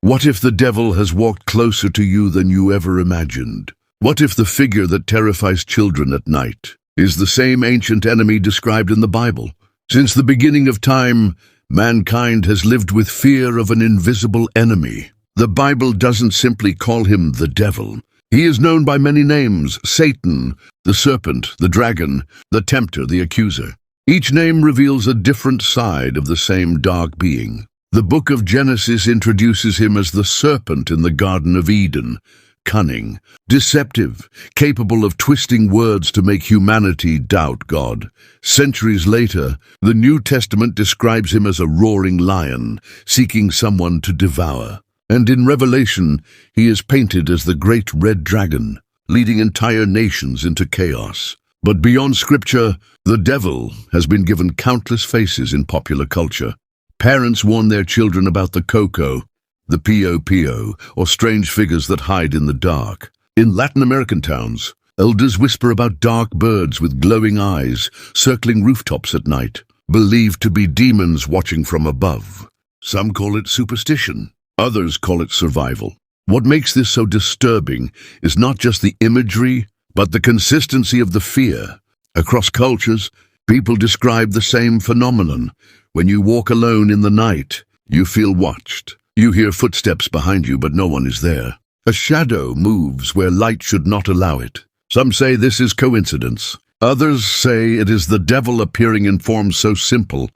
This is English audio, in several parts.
What if the devil has walked closer to you than you ever imagined? What if the figure that terrifies children at night is the same ancient enemy described in the Bible? Since the beginning of time, mankind has lived with fear of an invisible enemy. The Bible doesn't simply call him the devil. He is known by many names: Satan, the serpent, the dragon, the tempter, the accuser. Each name reveals a different side of the same dark being. The book of Genesis introduces him as the serpent in the Garden of Eden, cunning, deceptive, capable of twisting words to make humanity doubt God. Centuries later, the New Testament describes him as a roaring lion, seeking someone to devour. And in Revelation, he is painted as the great red dragon, leading entire nations into chaos. But beyond Scripture, the devil has been given countless faces in popular culture. Parents warn their children about the Coco, the Pio, or strange figures that hide in the dark. In Latin American towns, elders whisper about dark birds with glowing eyes circling rooftops at night, believed to be demons watching from above. Some call it superstition, others call it survival. What makes this so disturbing is not just the imagery, but the consistency of the fear. Across cultures, people describe the same phenomenon. When you walk alone in the night, you feel watched. You hear footsteps behind you, but no one is there. A shadow moves where light should not allow it. Some say this is coincidence. Others say it is the devil appearing in forms so simple,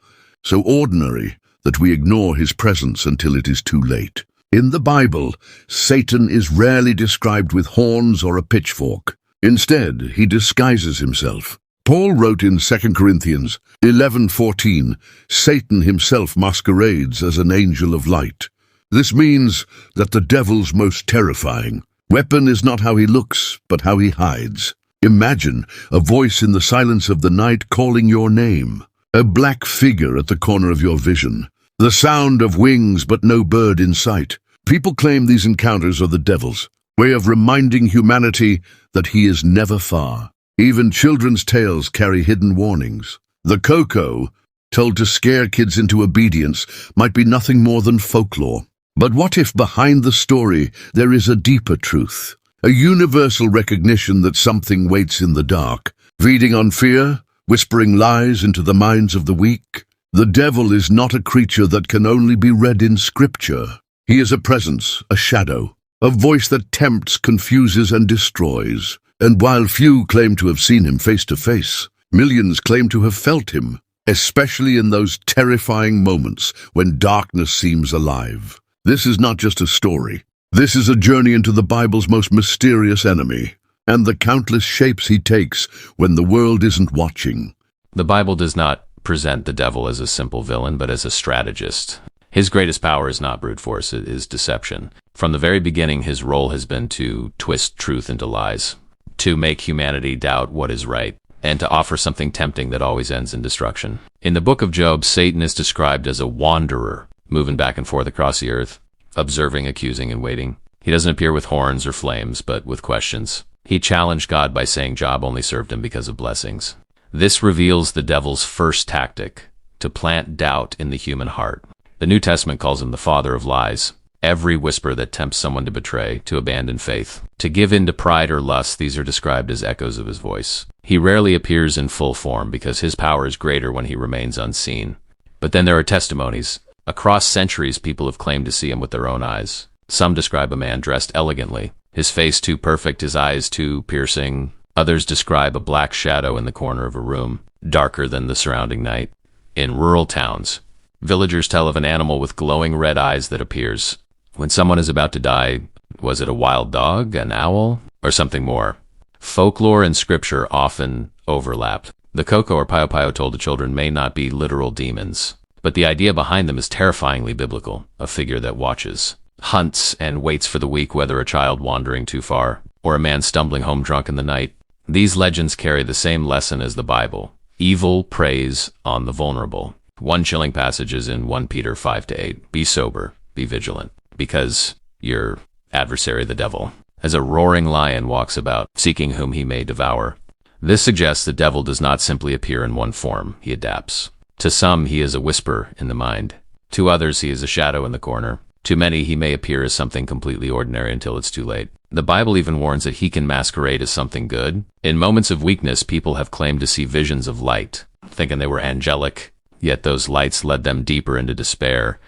so ordinary, that we ignore his presence until it is too late. In the Bible, Satan is rarely described with horns or a pitchfork. Instead, he disguises himself. Paul wrote in 2 Corinthians 11:14, Satan himself masquerades as an angel of light. This means that the devil's most terrifying weapon is not how he looks, but how he hides. Imagine a voice in the silence of the night calling your name, a black figure at the corner of your vision, the sound of wings but no bird in sight. People claim these encounters are the devil's way of reminding humanity that he is never far. Even children's tales carry hidden warnings. The Coco, told to scare kids into obedience, might be nothing more than folklore. But what if behind the story there is a deeper truth? A universal recognition that something waits in the dark, feeding on fear, whispering lies into the minds of the weak? The devil is not a creature that can only be read in Scripture. He is a presence, a shadow, a voice that tempts, confuses, and destroys. And while few claim to have seen him face to face, millions claim to have felt him, especially in those terrifying moments when darkness seems alive. This is not just a story. This is a journey into the Bible's most mysterious enemy, and the countless shapes he takes when the world isn't watching. The Bible does not present the devil as a simple villain, but as a strategist. His greatest power is not brute force, it is deception. From the very beginning, his role has been to twist truth into lies, to make humanity doubt what is right, and to offer something tempting that always ends in destruction. In the book of Job, Satan is described as a wanderer, moving back and forth across the earth, observing, accusing, and waiting. He doesn't appear with horns or flames, but with questions. He challenged God by saying Job only served him because of blessings. This reveals the devil's first tactic, to plant doubt in the human heart. The New Testament calls him the father of lies. Every whisper that tempts someone to betray, to abandon faith, to give in to pride or lust, these are described as echoes of his voice. He rarely appears in full form because his power is greater when he remains unseen. But then there are testimonies. Across centuries, people have claimed to see him with their own eyes. Some describe a man dressed elegantly, his face too perfect, his eyes too piercing. Others describe a black shadow in the corner of a room, darker than the surrounding night. In rural towns, villagers tell of an animal with glowing red eyes that appears when someone is about to die. Was it a wild dog, an owl, or something more? Folklore and scripture often overlap. The Coco or Pio told to children may not be literal demons, but the idea behind them is terrifyingly biblical, a figure that watches, hunts, and waits for the weak, whether a child wandering too far, or a man stumbling home drunk in the night. These legends carry the same lesson as the Bible. Evil preys on the vulnerable. One chilling passage is in 1 Peter 5-8. Be sober, be vigilant, because your adversary, the devil, as a roaring lion walks about, seeking whom he may devour. This suggests the devil does not simply appear in one form, he adapts. To some, he is a whisper in the mind. To others, he is a shadow in the corner. To many, he may appear as something completely ordinary until it's too late. The Bible even warns that he can masquerade as something good. In moments of weakness, people have claimed to see visions of light, thinking they were angelic, yet those lights led them deeper into despair,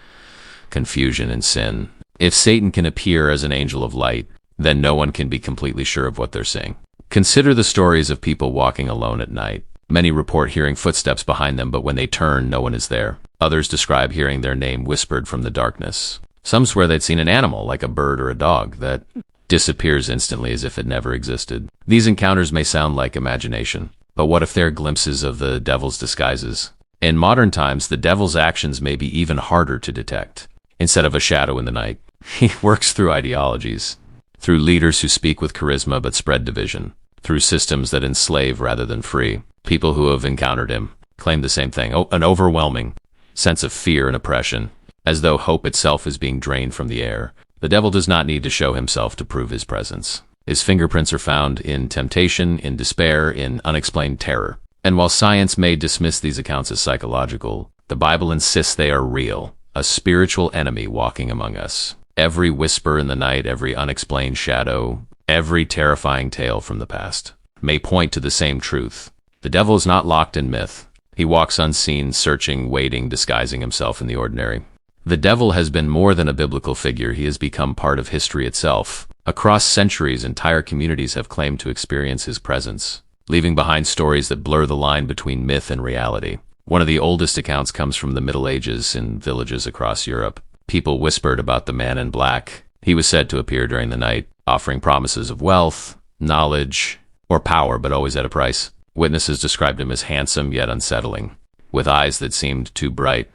confusion, and sin. If Satan can appear as an angel of light, then no one can be completely sure of what they're seeing. Consider the stories of people walking alone at night. Many report hearing footsteps behind them, but when they turn, no one is there. Others describe hearing their name whispered from the darkness. Some swear they'd seen an animal, like a bird or a dog, that disappears instantly as if it never existed. These encounters may sound like imagination, but what if they're glimpses of the devil's disguises? In modern times, the devil's actions may be even harder to detect. Instead of a shadow in the night, he works through ideologies, through leaders who speak with charisma but spread division, through systems that enslave rather than free. People who have encountered him claim the same thing, an overwhelming sense of fear and oppression, as though hope itself is being drained from the air. The devil does not need to show himself to prove his presence. His fingerprints are found in temptation, in despair, in unexplained terror. And while science may dismiss these accounts as psychological, the Bible insists they are real, a spiritual enemy walking among us. Every whisper in the night, every unexplained shadow, every terrifying tale from the past may point to the same truth. The devil is not locked in myth. He walks unseen, searching, waiting, disguising himself in the ordinary. The devil has been more than a biblical figure. He has become part of history itself. Across centuries, entire communities have claimed to experience his presence, leaving behind stories that blur the line between myth and reality. One of the oldest accounts comes from the Middle Ages in villages across Europe. People whispered about the man in black. He was said to appear during the night, offering promises of wealth, knowledge, or power, but always at a price. Witnesses described him as handsome yet unsettling, with eyes that seemed too bright,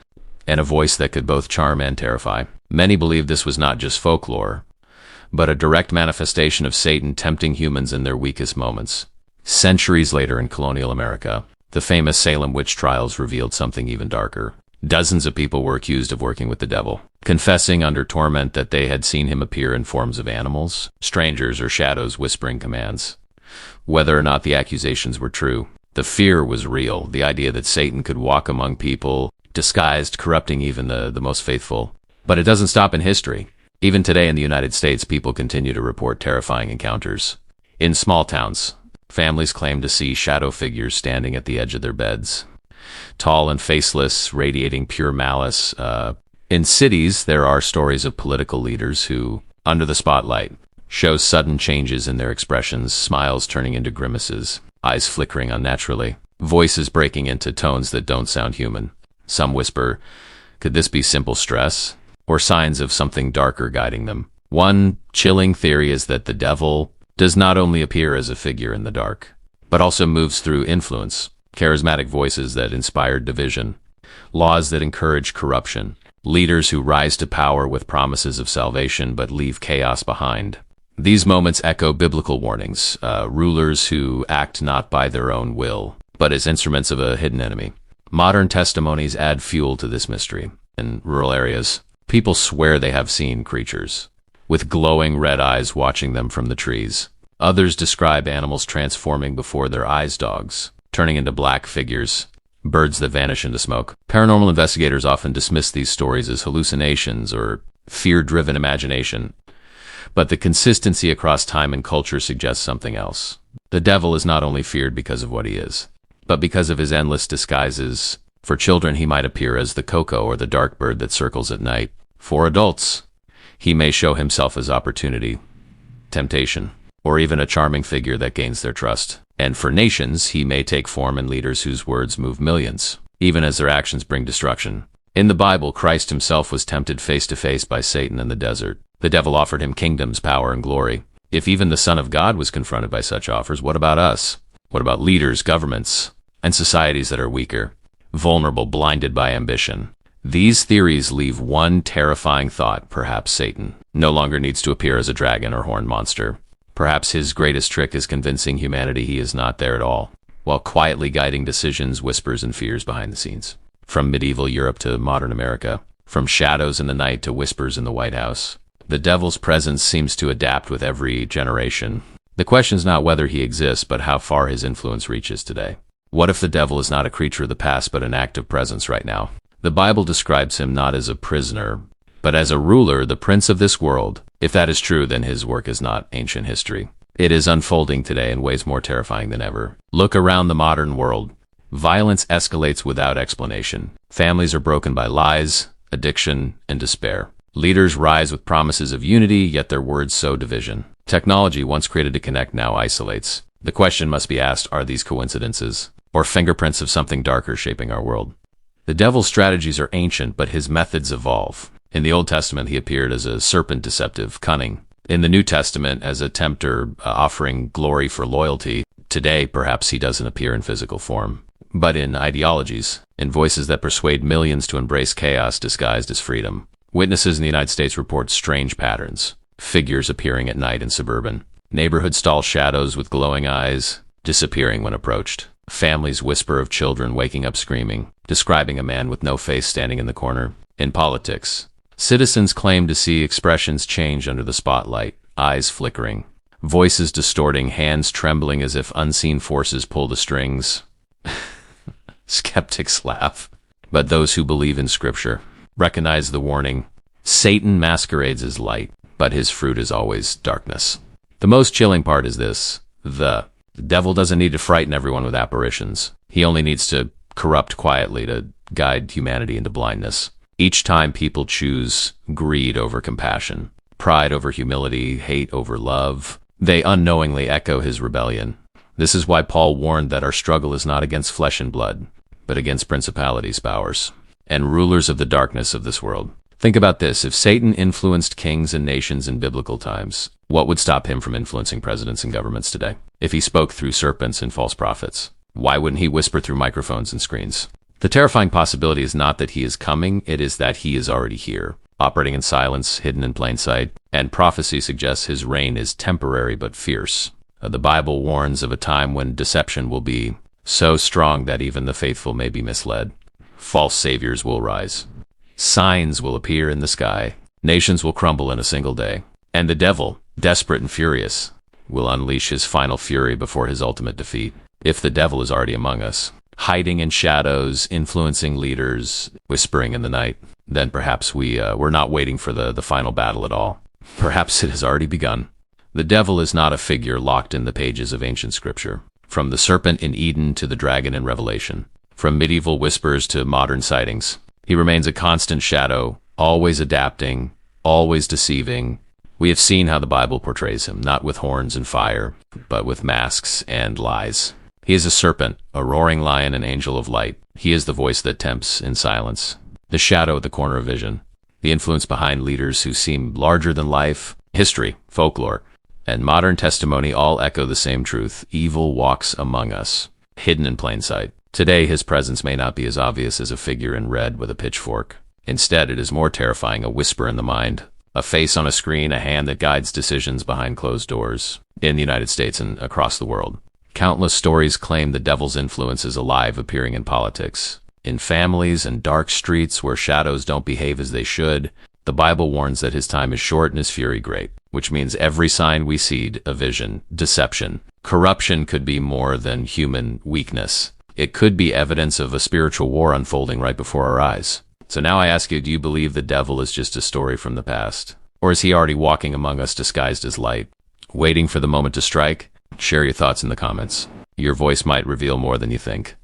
and a voice that could both charm and terrify. Many believed this was not just folklore, but a direct manifestation of Satan tempting humans in their weakest moments. Centuries later in colonial America, the famous Salem witch trials revealed something even darker. Dozens of people were accused of working with the devil, confessing under torment that they had seen him appear in forms of animals, strangers, or shadows whispering commands. Whether or not the accusations were true, the fear was real. The idea that Satan could walk among people, disguised, corrupting even the most faithful. But it doesn't stop in history. Even today in the United States, people continue to report terrifying encounters. In small towns, families claim to see shadow figures standing at the edge of their beds, tall and faceless, radiating pure malice. In cities, there are stories of political leaders who, under the spotlight, show sudden changes in their expressions, smiles turning into grimaces, eyes flickering unnaturally, voices breaking into tones that don't sound human. Some whisper, could this be simple stress, or signs of something darker guiding them? One chilling theory is that the devil does not only appear as a figure in the dark, but also moves through influence, charismatic voices that inspire division, laws that encourage corruption, leaders who rise to power with promises of salvation but leave chaos behind. These moments echo biblical warnings, rulers who act not by their own will, but as instruments of a hidden enemy. Modern testimonies add fuel to this mystery. In rural areas, people swear they have seen creatures, with glowing red eyes watching them from the trees. Others describe animals transforming before their eyes, dogs turning into black figures, birds that vanish into smoke. Paranormal investigators often dismiss these stories as hallucinations or fear-driven imagination, but the consistency across time and culture suggests something else. The devil is not only feared because of what he is, but because of his endless disguises. For children, he might appear as the Coco or the dark bird that circles at night. For adults, he may show himself as opportunity, temptation, or even a charming figure that gains their trust. And for nations, he may take form in leaders whose words move millions, even as their actions bring destruction. In the Bible, Christ himself was tempted face to face by Satan in the desert. The devil offered him kingdoms, power, and glory. If even the Son of God was confronted by such offers, what about us? What about leaders, governments, and societies that are weaker, vulnerable, blinded by ambition? These theories leave one terrifying thought. Perhaps Satan no longer needs to appear as a dragon or horned monster. Perhaps his greatest trick is convincing humanity he is not there at all, while quietly guiding decisions, whispers, and fears behind the scenes. From medieval Europe to modern America, from shadows in the night to whispers in the White House, the devil's presence seems to adapt with every generation. The question is not whether he exists, but how far his influence reaches today. What if the devil is not a creature of the past, but an active presence right now? The Bible describes him not as a prisoner, but as a ruler, the prince of this world. If that is true, then his work is not ancient history. It is unfolding today in ways more terrifying than ever. Look around the modern world. Violence escalates without explanation. Families are broken by lies, addiction, and despair. Leaders rise with promises of unity, yet their words sow division. Technology, once created to connect, now isolates. The question must be asked, are these coincidences, or fingerprints of something darker shaping our world? The devil's strategies are ancient, but his methods evolve. In the Old Testament, he appeared as a serpent, deceptive, cunning. In the New Testament, as a tempter, offering glory for loyalty. Today, perhaps he doesn't appear in physical form, but in ideologies, in voices that persuade millions to embrace chaos disguised as freedom. Witnesses in the United States report strange patterns. Figures appearing at night in suburban neighborhood stall shadows with glowing eyes, disappearing when approached. Families whisper of children waking up screaming, describing a man with no face standing in the corner. In politics, citizens claim to see expressions change under the spotlight, eyes flickering, voices distorting, hands trembling as if unseen forces pull the strings. Skeptics laugh, but those who believe in Scripture recognize the warning. Satan masquerades as light, but his fruit is always darkness. The most chilling part is this. The devil doesn't need to frighten everyone with apparitions. He only needs to corrupt quietly to guide humanity into blindness. Each time people choose greed over compassion, pride over humility, hate over love, they unknowingly echo his rebellion. This is why Paul warned that our struggle is not against flesh and blood, but against principalities, powers, and rulers of the darkness of this world. Think about this. If Satan influenced kings and nations in biblical times, what would stop him from influencing presidents and governments today? If he spoke through serpents and false prophets, why wouldn't he whisper through microphones and screens? The terrifying possibility is not that he is coming, it is that he is already here, operating in silence, hidden in plain sight, and prophecy suggests his reign is temporary but fierce. The Bible warns of a time when deception will be so strong that even the faithful may be misled. False saviors will rise. Signs will appear in the sky. Nations will crumble in a single day. And the devil, desperate and furious, will unleash his final fury before his ultimate defeat. If the devil is already among us, hiding in shadows, influencing leaders, whispering in the night, then perhaps we're not waiting for the final battle at all. Perhaps it has already begun. The devil is not a figure locked in the pages of ancient scripture. From the serpent in Eden to the dragon in Revelation, from medieval whispers to modern sightings, he remains a constant shadow, always adapting, always deceiving. We have seen how the Bible portrays him, not with horns and fire, but with masks and lies. He is a serpent, a roaring lion, an angel of light. He is the voice that tempts in silence, the shadow at the corner of vision, the influence behind leaders who seem larger than life. History, folklore, and modern testimony all echo the same truth. Evil walks among us, hidden in plain sight. Today, his presence may not be as obvious as a figure in red with a pitchfork. Instead, it is more terrifying, a whisper in the mind, a face on a screen, a hand that guides decisions behind closed doors. In the United States and across the world, countless stories claim the devil's influence is alive, appearing in politics, in families and dark streets where shadows don't behave as they should. The Bible warns that his time is short and his fury great, which means every sign we see, a vision, deception, corruption could be more than human weakness. It could be evidence of a spiritual war unfolding right before our eyes. So now I ask you, do you believe the devil is just a story from the past? Or is he already walking among us disguised as light, waiting for the moment to strike? Share your thoughts in the comments. Your voice might reveal more than you think.